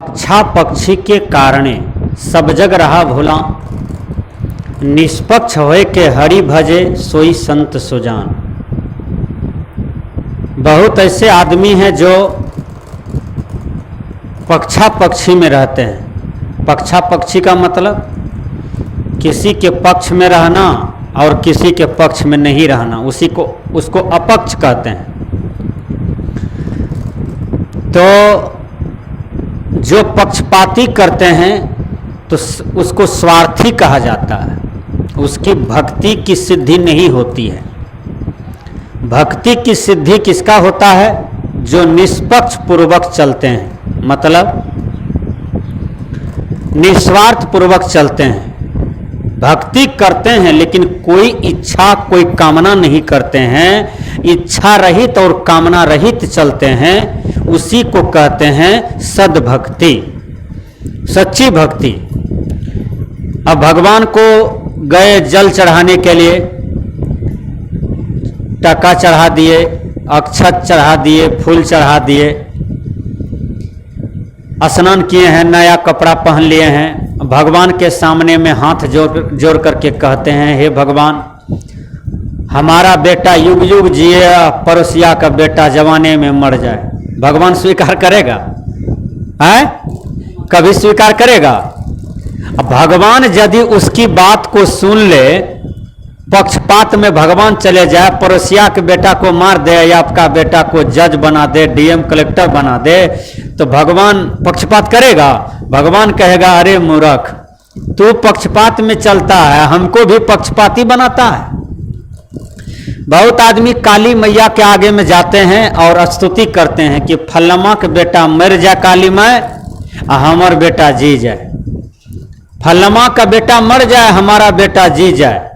पक्षा पक्षी के कारणे सब जग रहा भोला, निष्पक्ष होय के हरि भजे सोई संत सुजान। बहुत ऐसे आदमी हैं जो पक्षा पक्षी में रहते हैं। पक्षा पक्षी का मतलब किसी के पक्ष में रहना और किसी के पक्ष में नहीं रहना, उसको अपक्ष कहते हैं। तो जो पक्षपाती करते हैं तो उसको स्वार्थी कहा जाता है, उसकी भक्ति की सिद्धि नहीं होती है। भक्ति की सिद्धि किसका होता है? जो निष्पक्ष पूर्वक चलते हैं, मतलब निस्वार्थ पूर्वक चलते हैं। भक्ति करते हैं लेकिन कोई इच्छा कोई कामना नहीं करते हैं, इच्छा रहित और कामना रहित चलते हैं, उसी को कहते हैं सद्भक्ति, सच्ची भक्ति। अब भगवान को गए जल चढ़ाने के लिए, टका चढ़ा दिए, अक्षत चढ़ा दिए, फूल चढ़ा दिए, स्नान किए हैं, नया कपड़ा पहन लिए हैं, भगवान के सामने में हाथ जोड़ करके कहते हैं, हे भगवान हमारा बेटा युग युग जिए, पड़ोसिया का बेटा जवाने में मर जाए। भगवान स्वीकार करेगा? है? कभी स्वीकार करेगा? भगवान यदि उसकी बात को सुन ले, पक्षपात में भगवान चले जाए, पड़ोसिया के बेटा को मार दे या आपका बेटा को जज बना दे, डीएम कलेक्टर बना दे, तो भगवान पक्षपात करेगा? भगवान कहेगा, अरे मूर्ख, तू पक्षपात में चलता है, हमको भी पक्षपाती बनाता है। बहुत आदमी काली मैया के आगे में जाते हैं और स्तुति करते हैं कि फल्लमा के बेटा मर जाए काली माई, हमार बेटा जी जाए। फल्लमा का बेटा मर जाए, हमारा बेटा जी जाए।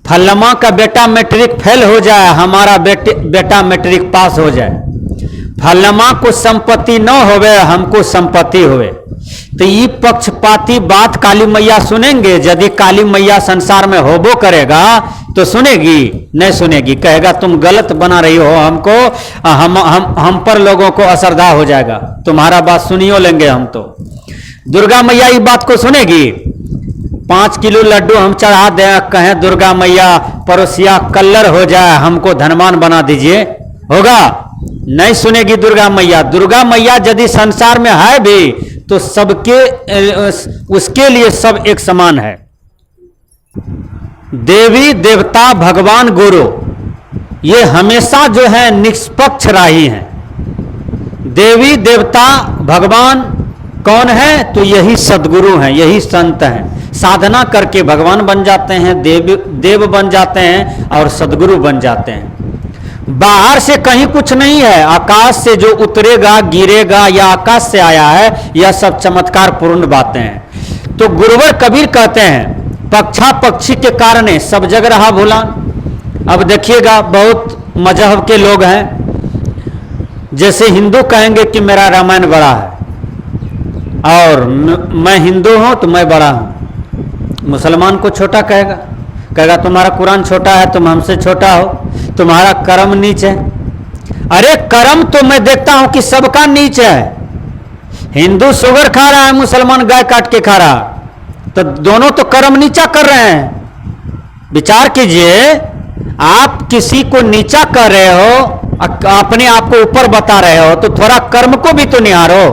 फल्लमा का बेटा मैट्रिक फेल हो जाए, हमारा बेटा मैट्रिक पास हो जाए। फल्लमा को संपत्ति न होवे, हमको संपत्ति होवे। तो ये पक्षपाती बात काली मैया सुनेंगे? यदि काली मैया संसार में होबो करेगा तो सुनेगी? नहीं सुनेगी, कहेगा तुम गलत बना रही हो हमको, हम पर लोगों को असरदार हो जाएगा, तुम्हारा बात सुनियो लेंगे हम। तो दुर्गा मैया ये बात को सुनेगी? 5 किलो लड्डू हम चढ़ा दें, कहें दुर्गा मैया पड़ोसिया कल्लर हो जाए, हमको धनवान बना दीजिए, होगा? नहीं सुनेगी दुर्गा मैया। दुर्गा मैया यदि संसार में है भी तो सबके उसके लिए सब एक समान है। देवी देवता भगवान गुरु ये हमेशा जो है निष्पक्ष राही हैं। देवी देवता भगवान कौन है? तो यही सद्गुरु हैं, यही संत हैं। साधना करके भगवान बन जाते हैं, देव बन जाते हैं और सद्गुरु बन जाते हैं। बाहर से कहीं कुछ नहीं है, आकाश से जो उतरेगा गिरेगा या आकाश से आया है, यह सब चमत्कार पूर्ण बातें हैं। तो गुरुवर कबीर कहते हैं, पक्षा पक्षी के कारण सब जग रहा भोला। अब देखिएगा, बहुत मजहब के लोग हैं, जैसे हिंदू कहेंगे कि मेरा रामायण बड़ा है और मैं हिंदू हूं तो मैं बड़ा हूं। मुसलमान को छोटा कहेगा तुम्हारा कुरान छोटा है, तुम हमसे छोटा हो, तुम्हारा कर्म नीच है। अरे कर्म तो मैं देखता हूं कि सबका नीच है। हिंदू शुगर खा रहा है, मुसलमान गाय काट के खा रहा, तो दोनों तो कर्म नीचा कर रहे हैं। विचार कीजिए, आप किसी को नीचा कर रहे हो, अपने आप को ऊपर बता रहे हो, तो थोड़ा कर्म को भी तो निहारो।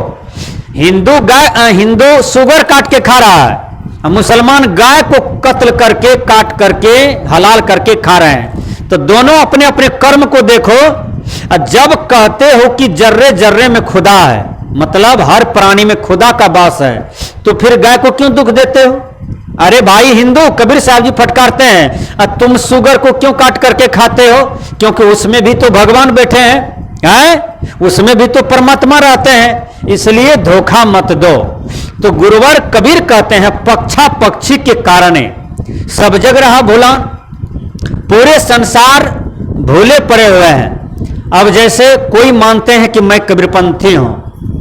हिंदू शुगर काट के खा रहा है, मुसलमान गाय को कत्ल करके काट करके हलाल करके खा रहे हैं। तो दोनों अपने अपने कर्म को देखो। जब कहते हो कि जर्रे जर्रे में खुदा है, मतलब हर प्राणी में खुदा का वास है, तो फिर गाय को क्यों दुख देते हो? अरे भाई हिंदू, कबीर साहब जी फटकारते हैं, तुम शुगर को क्यों काट करके खाते हो? क्योंकि उसमें भी तो भगवान बैठे हैं, उसमें भी तो परमात्मा रहते हैं, इसलिए धोखा मत दो। तो गुरुवर कबीर कहते हैं, पक्षा पक्षी के कारण सब जग रहा भोला। पूरे संसार भूले पड़े हुए हैं। अब जैसे कोई मानते हैं कि मैं कबीरपंथी हूं,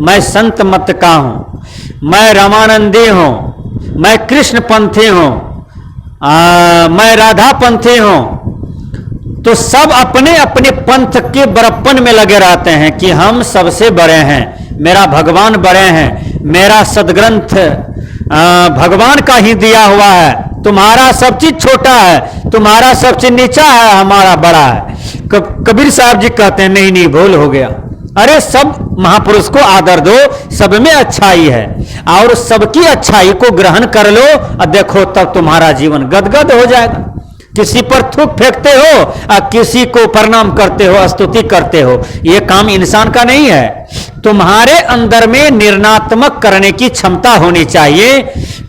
मैं संत मत का हूं, मैं रामानंदी हूं, मैं कृष्ण पंथी हूं, मैं राधा पंथी हूं, तो सब अपने अपने पंथ के बड़प्पन में लगे रहते हैं कि हम सबसे बड़े हैं, मेरा भगवान बड़े हैं, मेरा सदग्रंथ भगवान का ही दिया हुआ है, तुम्हारा सब चीज छोटा है, तुम्हारा सब चीज नीचा है, हमारा बड़ा है। कबीर साहब जी कहते हैं नहीं नहीं भूल हो गया, अरे सब महापुरुष को आदर दो, सब में अच्छाई है और सबकी अच्छाई को ग्रहण कर लो और देखो तब तुम्हारा जीवन गदगद हो जाएगा। किसी पर थूक फेंकते हो और किसी को प्रणाम करते हो, स्तुति करते हो, यह काम इंसान का नहीं है। तुम्हारे अंदर में निर्णात्मक करने की क्षमता होनी चाहिए।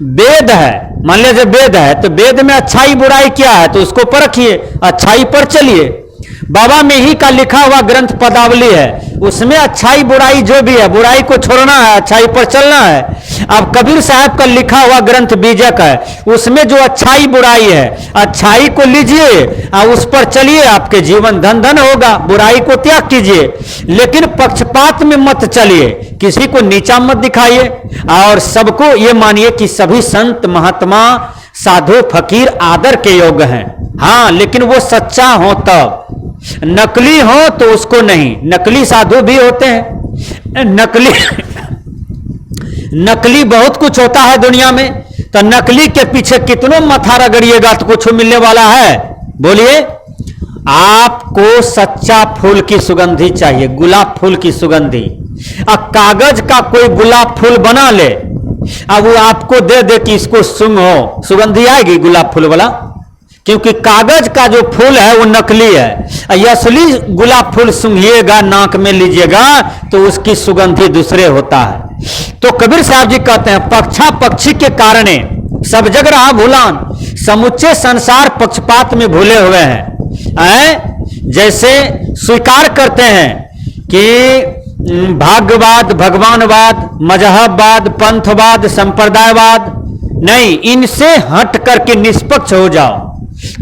वेद है, मान लीजिए वेद है तो वेद में अच्छाई बुराई क्या है तो उसको परखिए, अच्छाई पर चलिए। बाबा में ही का लिखा हुआ ग्रंथ पदावली है, उसमें अच्छाई बुराई जो भी है, बुराई को छोड़ना है, अच्छाई पर चलना है। अब कबीर साहब का लिखा हुआ ग्रंथ बीजक है, उसमें जो अच्छाई बुराई है, अच्छाई को लीजिए और उस पर चलिए, आपके जीवन धन धन होगा। बुराई को त्याग कीजिए, लेकिन पक्षपात में मत चलिए, किसी को नीचा मत दिखाइए और सबको ये मानिए कि सभी संत महात्मा साधु फकीर आदर के योग्य हैं। हाँ, लेकिन वो सच्चा हो तब, नकली हो तो उसको नहीं। नकली साधु भी होते हैं, नकली बहुत कुछ होता है दुनिया में, तो नकली के पीछे कितनों माथा रगड़िएगा तो कुछ मिलने वाला है? बोलिए। आपको सच्चा फूल की सुगंधी चाहिए, गुलाब फूल की सुगंधी। अब कागज का कोई गुलाब फूल बना ले, अब वो आपको दे दे कि इसको सूंघो, सुगंधी आएगी गुलाब फूल वाला? क्योंकि कागज का जो फूल है वो नकली है। असली गुलाब फूल सूंघिएगा, नाक में लीजिएगा तो उसकी सुगंधी दूसरे होता है। तो कबीर साहब जी कहते हैं पक्षा पक्षी के कारणे सब जग रहा भूलान, समुच्चय संसार पक्षपात में भूले हुए हैं। जैसे स्वीकार करते हैं कि भाग्यवाद, भगवानवाद, मजहबवाद, पंथवाद, संप्रदायवाद नहीं, इनसे हट करके निष्पक्ष हो जाओ।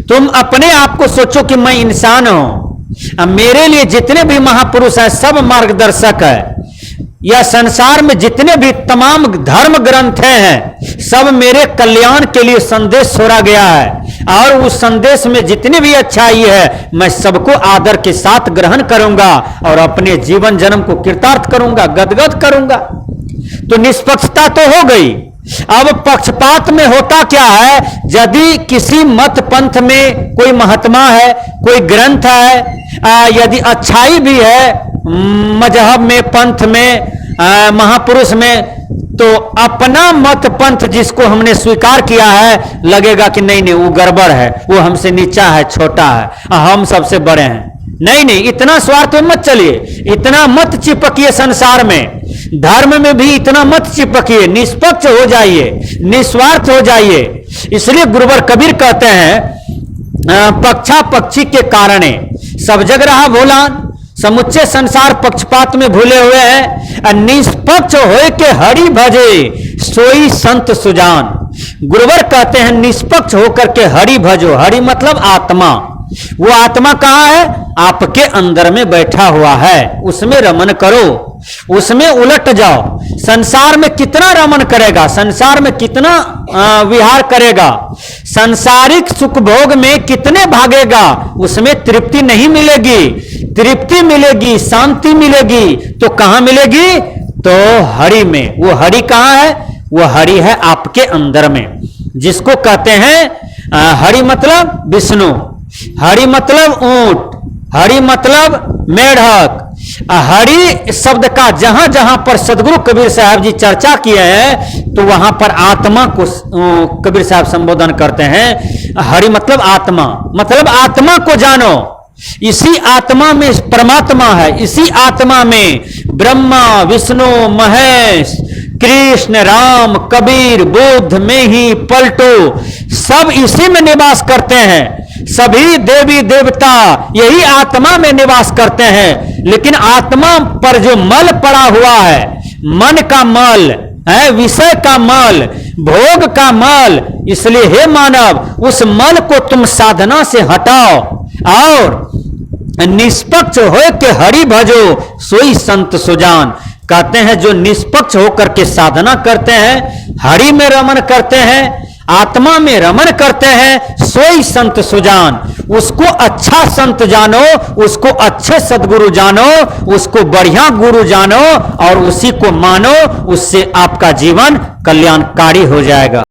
तुम अपने आप को सोचो कि मैं इंसान हूं, मेरे लिए जितने भी महापुरुष हैं सब मार्गदर्शक है। या संसार में जितने भी तमाम धर्म ग्रंथ हैं सब मेरे कल्याण के लिए संदेश छोड़ा गया है, और उस संदेश में जितनी भी अच्छाई है मैं सबको आदर के साथ ग्रहण करूंगा और अपने जीवन जन्म को कृतार्थ करूंगा, गदगद करूंगा। तो निष्पक्षता तो हो गई। अब पक्षपात में होता क्या है, यदि किसी मत पंथ में कोई महात्मा है, कोई ग्रंथ है, यदि अच्छाई भी है मजहब में, पंथ में, महापुरुष में, तो अपना मत पंथ जिसको हमने स्वीकार किया है लगेगा कि नहीं नहीं वो गड़बड़ है, वो हमसे नीचा है, छोटा है, हम सबसे बड़े हैं। नहीं नहीं, इतना स्वार्थ में मत चलिए, इतना मत चिपकिए संसार में, धर्म में भी इतना मत चिपकिए, निष्पक्ष हो जाइए, निस्वार्थ हो जाइए। इसलिए गुरुवर कबीर कहते हैं पक्षा पक्षी के कारणे सब जग रहा भूलान, समुच्चय संसार पक्षपात में भूले हुए हैं। निष्पक्ष होए के हरि भजे सोई संत सुजान। गुरुवर कहते हैं निष्पक्ष होकर के हरि भजो। हरि मतलब आत्मा। वो आत्मा कहाँ है? आपके अंदर में बैठा हुआ है, उसमें रमन करो, उसमें उलट जाओ। संसार में कितना रमन करेगा, संसार में कितना विहार करेगा, संसारिक सुख भोग में कितने भागेगा, उसमें तृप्ति नहीं मिलेगी। तृप्ति मिलेगी, शांति मिलेगी तो कहां मिलेगी? तो हरि में। वो हरि कहां है? वो हरि है आपके अंदर में, जिसको कहते हैं हरि मतलब विष्णु, हरि मतलब ऊंट, हरि मतलब मेढक। हरि शब्द का जहां जहां पर सदगुरु कबीर साहब जी चर्चा किए हैं तो वहां पर आत्मा को कबीर साहब संबोधन करते हैं। हरि मतलब आत्मा, मतलब आत्मा को जानो। इसी आत्मा में परमात्मा है, इसी आत्मा में ब्रह्मा, विष्णु, महेश, कृष्ण, राम, कबीर, बुद्ध में ही पलटो, सब इसी में निवास करते हैं। सभी देवी देवता यही आत्मा में निवास करते हैं। लेकिन आत्मा पर जो मल पड़ा हुआ है, मन का मल है, विषय का मल, भोग का मल, इसलिए हे मानव उस मल को तुम साधना से हटाओ और निष्पक्ष हो के हरि भजो सोई संत सुजान। कहते हैं जो निष्पक्ष होकर के साधना करते हैं, हरि में रमन करते हैं, आत्मा में रमन करते हैं, सोई संत सुजान, उसको अच्छा संत जानो, उसको अच्छे सदगुरु जानो, उसको बढ़िया गुरु जानो और उसी को मानो। उससे आपका जीवन कल्याणकारी हो जाएगा।